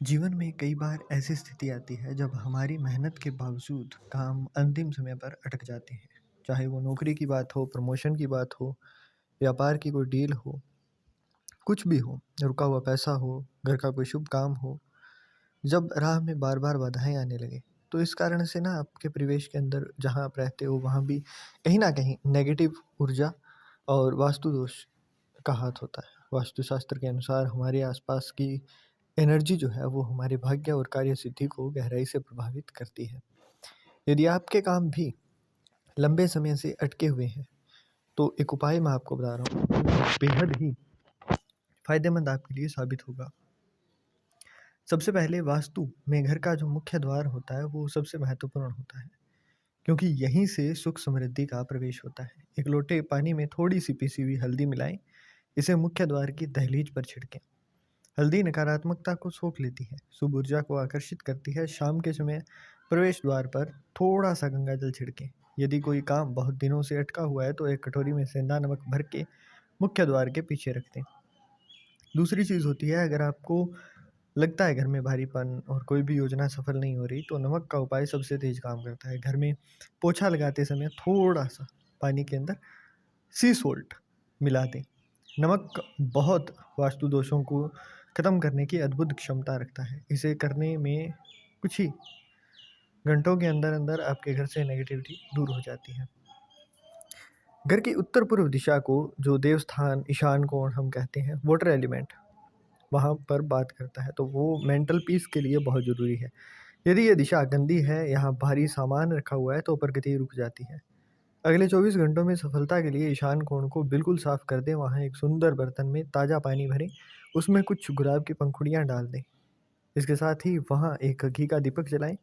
जीवन में कई बार ऐसी स्थिति आती है जब हमारी मेहनत के बावजूद काम अंतिम समय पर अटक जाते हैं। चाहे वो नौकरी की बात हो, प्रमोशन की बात हो, व्यापार की कोई डील हो, कुछ भी हो, रुका हुआ पैसा हो, घर का कोई शुभ काम हो। जब राह में बार-बार बाधाएँ आने लगे, तो इस कारण से ना आपके परिवेश के अंदर जहाँ आप रहते हो वहाँ भी कहीं न कहीं नेगेटिव ऊर्जा और वास्तु दोष का हाथ होता है। वास्तुशास्त्र के अनुसार हमारे आसपास की एनर्जी जो है वो हमारे भाग्य और कार्यसिद्धि को गहराई से प्रभावित करती है। यदि आपके काम भी लंबे समय से अटके हुए हैं, तो एक उपाय मैं आपको बता रहा हूँ, जो बेहद ही फ़ायदेमंद आपके लिए साबित होगा। सबसे पहले वास्तु में घर का जो मुख्य द्वार होता है, वो सबसे महत्वपूर्ण होता है, क्योंकि यहीं से सुख समृद्धि का प्रवेश होता है। एक लोटे पानी में थोड़ी-सी पिसी हुई हल्दी मिलाएँ, इसे मुख्य द्वार की दहलीज पर छिड़कें। हल्दी नकारात्मकता को सोख लेती है, शुभ ऊर्जा को आकर्षित करती है। शाम के समय प्रवेश द्वार पर थोड़ा-सा गंगा जल छिड़कें। यदि कोई काम बहुत दिनों से अटका हुआ है, तो एक कटोरी में सेंधा नमक भर के मुख्य द्वार के पीछे रख दें। दूसरी चीज़ होती है, अगर आपको लगता है घर में भारीपन और कोई भी योजना सफल नहीं हो रही, तो नमक का उपाय सबसे तेज़ काम करता है। घर में पोछा लगाते समय थोड़ा-सा पानी के अंदर सी सॉल्ट मिला दें। नमक बहुत वास्तु दोषों को खत्म करने की अद्भुत क्षमता रखता है। इसे करने में कुछ ही घंटों के अंदर-अंदर आपके घर से नेगेटिविटी दूर हो जाती है। घर की उत्तर-पूर्व दिशा को जो देवस्थान, ईशान कोण हम कहते हैं, वाटर एलिमेंट वहाँ पर बात करता है, तो वो मेंटल पीस के लिए बहुत ज़रूरी है। यदि ये दिशा गंदी है, यहाँ भारी सामान रखा हुआ है, तो प्रगति रुक जाती है। अगले 24 घंटों में सफलता के लिए ईशान कोण को बिल्कुल साफ कर दें। वहाँ एक सुंदर बर्तन में ताज़ा पानी भरें, उसमें कुछ गुलाब की पंखुड़ियाँ डाल दें। इसके साथ ही वहाँ एक घी का दीपक जलाएँ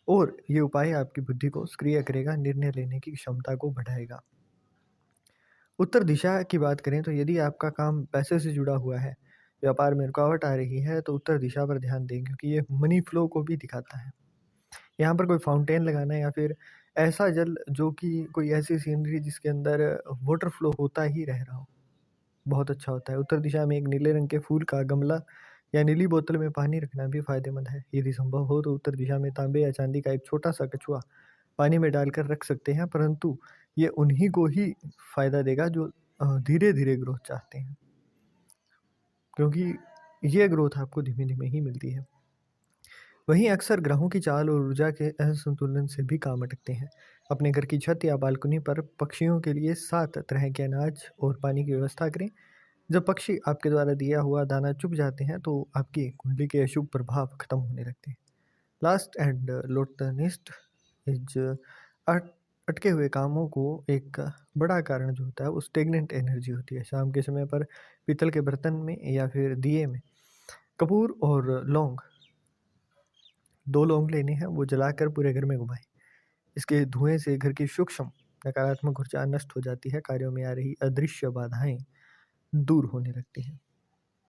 और ये उपाय आपकी बुद्धि को सक्रिय करेगा, निर्णय लेने की क्षमता को बढ़ाएगा। उत्तर दिशा की बात करें तो यदि आपका काम पैसे से जुड़ा हुआ है, व्यापार में रुकावट आ रही है, तो उत्तर दिशा पर ध्यान दें, क्योंकि ये मनी फ्लो को भी दिखाता है। यहाँ पर कोई फाउंटेन लगाना या फिर ऐसा जल जो कि कोई ऐसी सीनरी जिसके अंदर वाटर फ्लो होता ही रह रहा हो, बहुत अच्छा होता है। उत्तर दिशा में एक नीले रंग के फूल का गमला या नीली बोतल में पानी रखना भी फ़ायदेमंद है। यदि संभव हो तो उत्तर दिशा में तांबे या चांदी का एक छोटा-सा कछुआ पानी में डालकर रख सकते हैं, परंतु ये उन्हीं को ही फ़ायदा देगा जो धीरे-धीरे ग्रोथ चाहते हैं, क्योंकि ये ग्रोथ आपको धीमे-धीमे ही मिलती है। वहीं अक्सर ग्रहों की चाल और ऊर्जा के असंतुलन से भी काम अटकते हैं। अपने घर की छत या बालकनी पर पक्षियों के लिए 7 तरह के अनाज और पानी की व्यवस्था करें। जब पक्षी आपके द्वारा दिया हुआ दाना चुग जाते हैं, तो आपकी कुंडली के अशुभ प्रभाव खत्म होने लगते हैं। Last and not the least is अटके हुए कामों को एक बड़ा कारण जो होता है वो स्टेगनेंट एनर्जी होती है। शाम के समय पर पीतल के बर्तन में या फिर दिए में कपूर और लौंग, 2 लौंग लेने हैं, वो जलाकर पूरे घर में घुमाएँ। इसके धुएँ से घर की सूक्ष्म नकारात्मक ऊर्जा नष्ट हो जाती है, कार्यों में आ रही अदृश्य बाधाएँ दूर होने लगती हैं।